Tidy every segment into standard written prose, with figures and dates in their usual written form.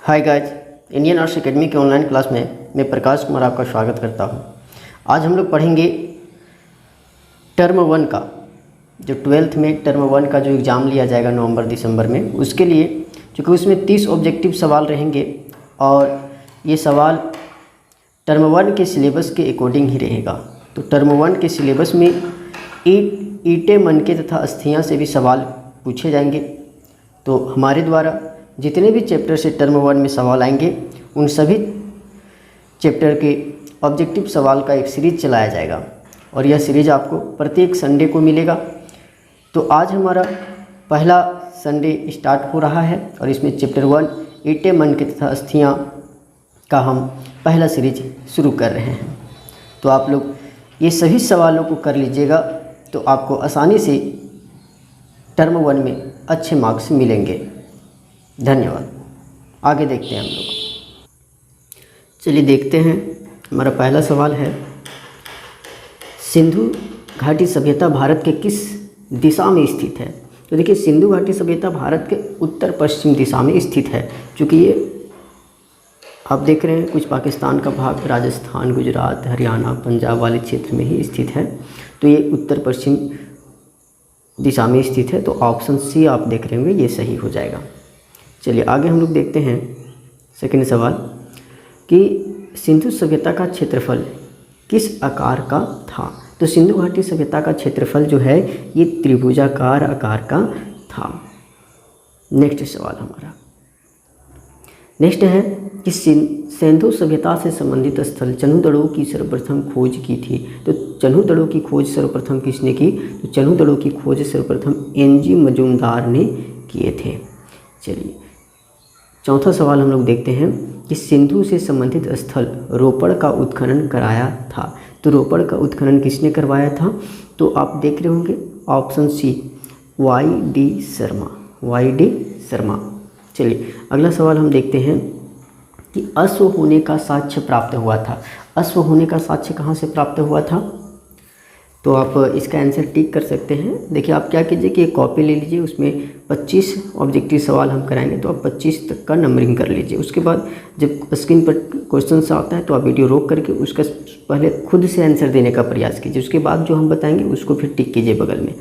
Hi guys, Indian arts academy के online class में मैं प्रकाश कुमार आपका स्वागत करता हूं। आज हम लोग पढ़ेंगे टर्म 1 का, जो 12th में टर्म 1 का जो एग्ज़ाम लिया जाएगा नवंबर दिसंबर में, उसके लिए चूँकि उसमें 30 ऑब्जेक्टिव सवाल रहेंगे और ये सवाल टर्म 1 के सिलेबस के अकॉर्डिंग ही रहेगा। तो टर्म 1 के सिलेबस में ईंटें, मनके तथा अस्थियाँ से भी सवाल पूछे जाएंगे। तो हमारे द्वारा जितने भी चैप्टर से टर्म 1 में सवाल आएंगे उन सभी चैप्टर के ऑब्जेक्टिव सवाल का एक सीरीज़ चलाया जाएगा और यह सीरीज़ आपको प्रत्येक संडे को मिलेगा। तो आज हमारा पहला संडे स्टार्ट हो रहा है और इसमें चैप्टर 1 ईंटें, मनके तथा अस्थियाँ का हम पहला सीरीज शुरू कर रहे हैं। तो आप लोग ये सभी सवालों को कर लीजिएगा तो आपको आसानी से टर्म 1 में अच्छे मार्क्स मिलेंगे। धन्यवाद। आगे देखते हैं हम लोग। चलिए देखते हैं, हमारा पहला सवाल है, सिंधु घाटी सभ्यता भारत के किस दिशा में स्थित है? तो देखिए, सिंधु घाटी सभ्यता भारत के उत्तर पश्चिम दिशा में स्थित है। चूँकि ये आप देख रहे हैं कुछ पाकिस्तान का भाग, राजस्थान, गुजरात, हरियाणा, पंजाब वाले क्षेत्र में ही स्थित है। तो ये उत्तर पश्चिम दिशा में स्थित है। तो ऑप्शन सी आप देख रहे होंगे, ये सही हो जाएगा। चलिए आगे हम लोग देखते हैं सेकंड सवाल कि सिंधु सभ्यता का क्षेत्रफल किस आकार का था? तो सिंधु घाटी सभ्यता का क्षेत्रफल जो है ये त्रिभुजाकार आकार का था। नेक्स्ट सवाल हमारा नेक्स्ट है कि सिंधु सभ्यता से संबंधित स्थल चन्हुदड़ों की सर्वप्रथम खोज की थी। तो चन्हुदड़ों की खोज सर्वप्रथम किसने की? तो चन्हुदड़ों की खोज सर्वप्रथम एनजी मजूमदार ने किए थे। चलिए चौथा सवाल हम लोग देखते हैं कि सिंधु से संबंधित स्थल रोपड़ का उत्खनन कराया था। तो रोपड़ का उत्खनन किसने करवाया था? तो आप देख रहे होंगे ऑप्शन सी, वाई.डी. शर्मा। चलिए अगला सवाल हम देखते हैं कि अश्व होने का साक्ष्य प्राप्त हुआ था। अश्व होने का साक्ष्य कहाँ से प्राप्त हुआ था? तो आप इसका आंसर टिक कर सकते हैं। देखिए आप क्या कीजिए कि एक कॉपी ले लीजिए, उसमें 25 ऑब्जेक्टिव सवाल हम कराएंगे तो आप 25 तक का नंबरिंग कर लीजिए। उसके बाद जब स्क्रीन पर क्वेश्चन आता है तो आप वीडियो रोक करके उसका पहले खुद से आंसर देने का प्रयास कीजिए। उसके बाद जो हम बताएंगे उसको फिर टिक कीजिए बगल में।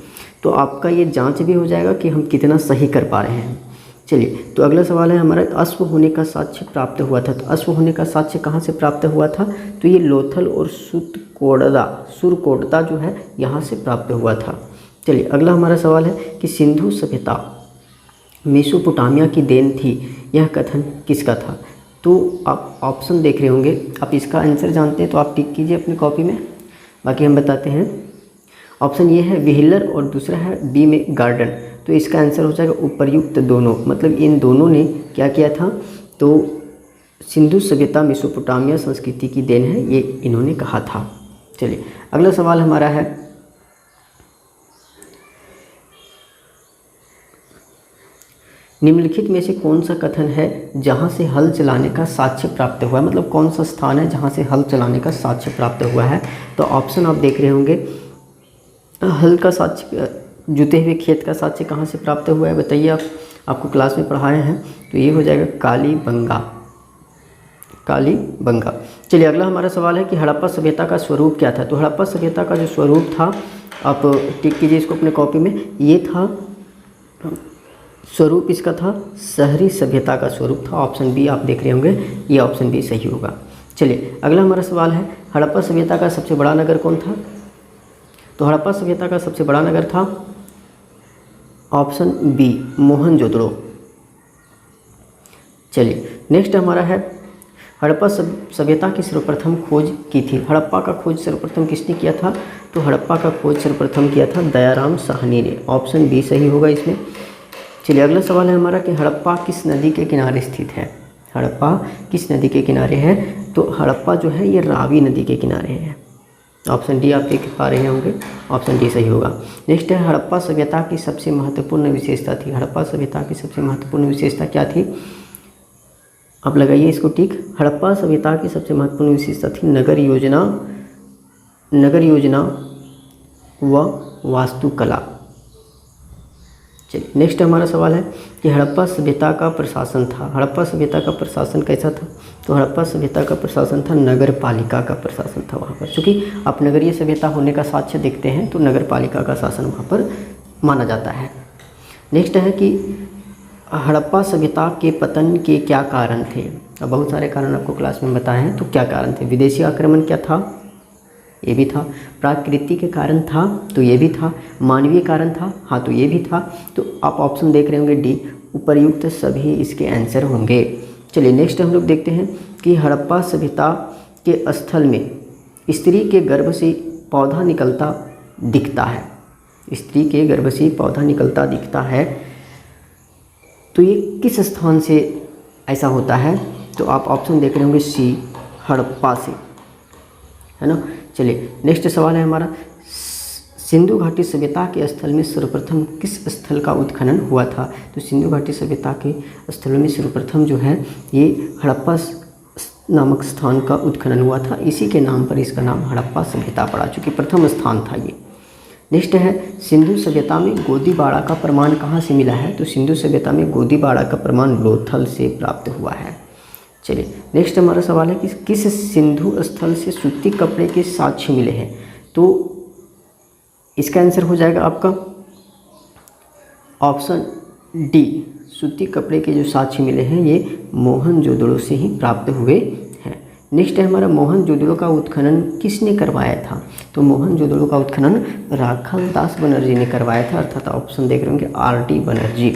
तो आपका ये जाँच भी हो जाएगा कि हम कितना सही कर पा रहे हैं। चलिए तो अगला सवाल है हमारा, अश्व होने का साक्ष्य प्राप्त हुआ था। तो अश्व होने का साक्ष्य कहाँ से प्राप्त हुआ था? तो ये लोथल और सुरकोटदा जो है यहाँ से प्राप्त हुआ था। चलिए अगला हमारा सवाल है कि सिंधु सभ्यता मेसोपोटामिया की देन थी, यह कथन किसका था? तो आप ऑप्शन देख रहे होंगे, आप इसका आंसर जानते हैं तो आप टिक कीजिए अपनी कॉपी में, बाकी हम बताते हैं। ऑप्शन ये है व्हीलर और दूसरा है बी में गार्डन। तो इसका आंसर हो जाएगा उपर्युक्त दोनों, मतलब इन दोनों ने क्या किया था? तो सिंधु सभ्यता मेसोपोटामिया संस्कृति की देन है, ये इन्होंने कहा था। चलिए अगला सवाल हमारा है, निम्नलिखित में से कौन सा कथन है जहाँ से हल चलाने का साक्ष्य प्राप्त हुआ है? मतलब कौन सा स्थान है जहाँ से हल चलाने का साक्ष्य प्राप्त हुआ है? तो ऑप्शन आप देख रहे होंगे, हल का साक्ष्य, जुते हुए खेत का साक्ष्य कहाँ से प्राप्त हुआ है बताइए? आपको क्लास में पढ़ाए हैं। तो ये हो जाएगा कालीबंगा। चलिए अगला हमारा सवाल है कि हड़प्पा सभ्यता का स्वरूप क्या था? तो हड़प्पा सभ्यता का जो स्वरूप था, आप टिक कीजिए इसको अपने कॉपी में, ये था स्वरूप, इसका था शहरी सभ्यता का स्वरूप था। ऑप्शन बी आप देख रहे होंगे, ये ऑप्शन बी सही होगा। चलिए अगला हमारा सवाल है, हड़प्पा सभ्यता का सबसे बड़ा नगर कौन था? तो हड़प्पा सभ्यता का सबसे बड़ा नगर था ऑप्शन बी, मोहनजोदड़ो। चलिए नेक्स्ट हमारा है, हड़प्पा सभ्यता की सर्वप्रथम खोज की थी। हड़प्पा का खोज सर्वप्रथम किसने किया था? तो हड़प्पा का खोज सर्वप्रथम किया था दयाराम साहनी ने। ऑप्शन बी सही होगा इसमें। चलिए अगला सवाल है हमारा कि हड़प्पा किस नदी के किनारे स्थित है? हड़प्पा किस नदी के किनारे है? तो हड़प्पा जो है ये रावी नदी के किनारे है। ऑप्शन डी आप देख पा रहे होंगे, ऑप्शन डी सही होगा। नेक्स्ट है, हड़प्पा सभ्यता की सबसे महत्वपूर्ण विशेषता थी। हड़प्पा सभ्यता की सबसे महत्वपूर्ण विशेषता क्या थी? आप लगाइए इसको टिक। हड़प्पा सभ्यता की सबसे महत्वपूर्ण विशेषता थी नगर योजना व वास्तुकला। चलिए नेक्स्ट हमारा सवाल है कि हड़प्पा सभ्यता का प्रशासन था। हड़प्पा सभ्यता का प्रशासन कैसा था? तो हड़प्पा सभ्यता का प्रशासन था नगर पालिका का प्रशासन था वहाँ पर। चूँकि आप नगरीय सभ्यता होने का साक्ष्य देखते हैं तो नगर पालिका का शासन वहाँ पर माना जाता है। नेक्स्ट है कि हड़प्पा सभ्यता के पतन के क्या कारण थे? अब बहुत सारे कारण आपको क्लास में बताए हैं, तो क्या कारण थे? विदेशी आक्रमण क्या था? ये भी था। प्राकृतिक कारण था? तो ये भी था। मानवीय कारण था? हाँ, तो ये भी था। तो आप ऑप्शन देख रहे होंगे डी, उपर्युक्त सभी इसके आंसर होंगे। चलिए नेक्स्ट हम लोग देखते हैं कि हड़प्पा सभ्यता के स्थल में स्त्री के गर्भ से पौधा निकलता दिखता है। स्त्री के गर्भ से पौधा निकलता दिखता है, तो ये किस स्थान से ऐसा होता है? तो आप ऑप्शन देख रहे होंगे सी, हड़प्पा से, है ना। चलिए नेक्स्ट सवाल है हमारा, सिंधु घाटी सभ्यता के स्थल में सर्वप्रथम किस स्थल का उत्खनन हुआ था? तो सिंधु घाटी सभ्यता के स्थलों में सर्वप्रथम जो है ये हड़प्पा नामक स्थान का उत्खनन हुआ था। इसी के नाम पर इसका नाम हड़प्पा सभ्यता पड़ा, चूँकि प्रथम स्थान था ये। नेक्स्ट है, सिंधु सभ्यता में गोदीबाड़ा का प्रमाण कहाँ से मिला है? तो सिंधु सभ्यता में गोदीबाड़ा का प्रमाण लोथल से प्राप्त हुआ है। चलिए नेक्स्ट हमारा सवाल है कि किस सिंधु स्थल से सूती कपड़े के साक्ष्य मिले हैं? तो इसका आंसर हो जाएगा आपका ऑप्शन डी, सूती कपड़े के जो साक्ष्य मिले हैं ये मोहनजोदड़ो से ही प्राप्त हुए हैं। नेक्स्ट है हमारा, मोहनजोदड़ो का उत्खनन किसने करवाया था? तो मोहनजोदड़ो का उत्खनन राखाल दास बनर्जी ने करवाया था, अर्थात ऑप्शन देख रहे होंगे R D. Banerjee.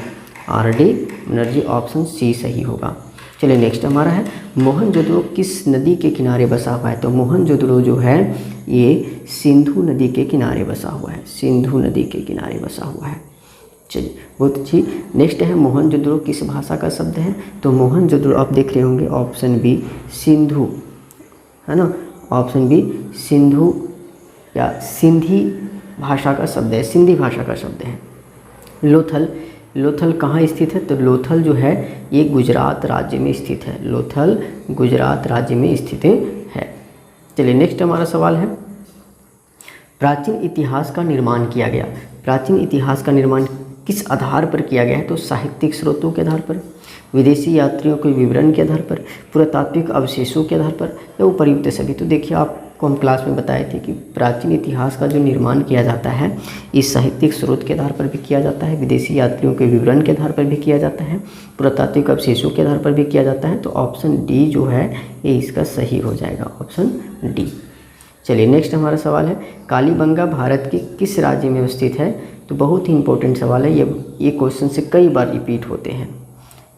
R D. Banerjee, option C सही होगा। चलिए नेक्स्ट हमारा है, मोहनजोदड़ो किस नदी के किनारे बसा हुआ है? तो मोहनजोदड़ो जो है ये सिंधु नदी के किनारे बसा हुआ है। सिंधु नदी के किनारे बसा हुआ है। चलिए बहुत अच्छी। नेक्स्ट है, मोहनजोदड़ो किस भाषा का शब्द है? तो मोहनजोदड़ो आप देख रहे होंगे ऑप्शन बी, सिंधु, है ना। ऑप्शन बी सिंधु या सिंधी भाषा का शब्द है, सिंधी भाषा का शब्द है। लोथल, लोथल कहाँ स्थित है? तो लोथल जो है ये गुजरात राज्य में स्थित है। लोथल गुजरात राज्य में स्थित है। चलिए नेक्स्ट हमारा सवाल है, प्राचीन इतिहास का निर्माण किया गया। प्राचीन इतिहास का निर्माण किस आधार पर किया गया है? तो साहित्यिक स्रोतों के आधार पर, विदेशी यात्रियों के विवरण के आधार पर, पुरातात्विक अवशेषों के आधार पर, या उपर्युक्त सभी। तो देखिए आपको हम क्लास में बताए थे कि प्राचीन इतिहास का जो निर्माण किया जाता है इस साहित्यिक स्रोत के आधार पर भी किया जाता है, विदेशी यात्रियों के विवरण के आधार पर भी किया जाता है, पुरातात्विक अवशेषों के आधार पर भी किया जाता है। तो ऑप्शन डी जो है ये इसका सही हो जाएगा, ऑप्शन डी। चलिए नेक्स्ट हमारा सवाल है, कालीबंगा भारत के किस राज्य में स्थित है? तो बहुत ही इंपॉर्टेंट सवाल है ये क्वेश्चन से कई बार रिपीट होते हैं।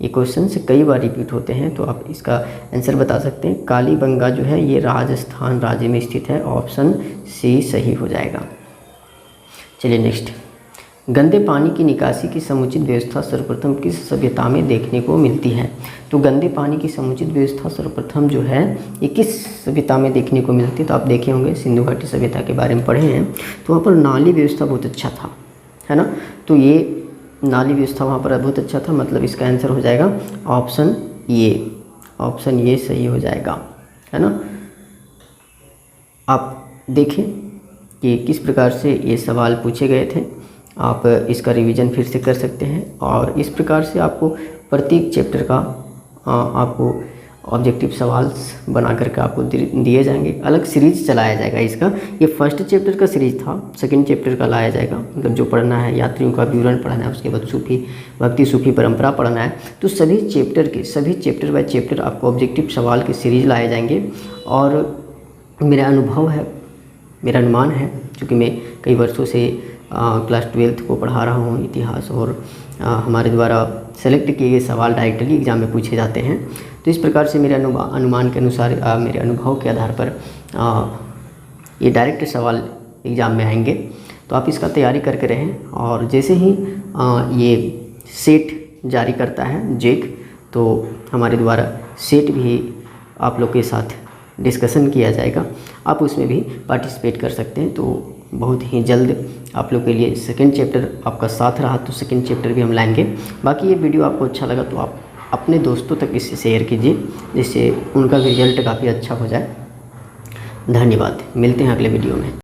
ये क्वेश्चन से कई बार रिपीट होते हैं, तो आप इसका आंसर बता सकते हैं। कालीबंगा जो है ये राजस्थान राज्य में स्थित है, ऑप्शन सी सही हो जाएगा। चलिए नेक्स्ट, गंदे पानी की निकासी की समुचित व्यवस्था सर्वप्रथम किस सभ्यता में देखने को मिलती है? तो गंदे पानी की समुचित व्यवस्था सर्वप्रथम जो है ये किस सभ्यता में देखने को मिलती है? तो आप देखे होंगे सिंधु घाटी सभ्यता के बारे में पढ़े हैं, तो वहाँ पर नाली व्यवस्था बहुत अच्छा था, है ना। तो ये नाली व्यवस्था वहाँ पर बहुत अच्छा था, मतलब इसका आंसर हो जाएगा ऑप्शन ए। ऑप्शन ए सही हो जाएगा, है ना। आप देखें कि किस प्रकार से ये सवाल पूछे गए थे, आप इसका रिवीजन फिर से कर सकते हैं। और इस प्रकार से आपको प्रत्येक चैप्टर का आपको ऑब्जेक्टिव सवाल बना करके आपको दिए जाएंगे। अलग सीरीज चलाया जाएगा इसका। ये फर्स्ट चैप्टर का सीरीज था, सेकंड चैप्टर का लाया जाएगा, मतलब जो पढ़ना है यात्रियों का विवरण पढ़ना है, उसके बाद सूफी भक्ति सूफी परंपरा पढ़ना है, तो सभी चैप्टर बाय चैप्टर आपको ऑब्जेक्टिव सवाल की सीरीज लाए जाएंगे। और मेरा अनुभव है, मेरा अनुमान है, क्योंकि मैं कई वर्षों से क्लास 12th को पढ़ा रहा हूँ इतिहास, और हमारे द्वारा सेलेक्ट किए गए सवाल डायरेक्टली एग्ज़ाम में पूछे जाते हैं। तो इस प्रकार से मेरे अनुमान के अनुसार मेरे अनुभव के आधार पर ये डायरेक्ट सवाल एग्ज़ाम में आएंगे। तो आप इसका तैयारी करके रहें, और जैसे ही ये सेट जारी करता है जेक, तो हमारे द्वारा सेट भी आप लोग के साथ डिस्कशन किया जाएगा, आप उसमें भी पार्टिसिपेट कर सकते हैं। तो बहुत ही जल्द आप लोग के लिए सेकंड चैप्टर आपका साथ रहा तो सेकंड चैप्टर भी हम लाएंगे। बाकी ये वीडियो आपको अच्छा लगा तो आप अपने दोस्तों तक इसे शेयर कीजिए, जिससे उनका भी रिजल्ट काफ़ी अच्छा हो जाए। धन्यवाद, मिलते हैं अगले वीडियो में।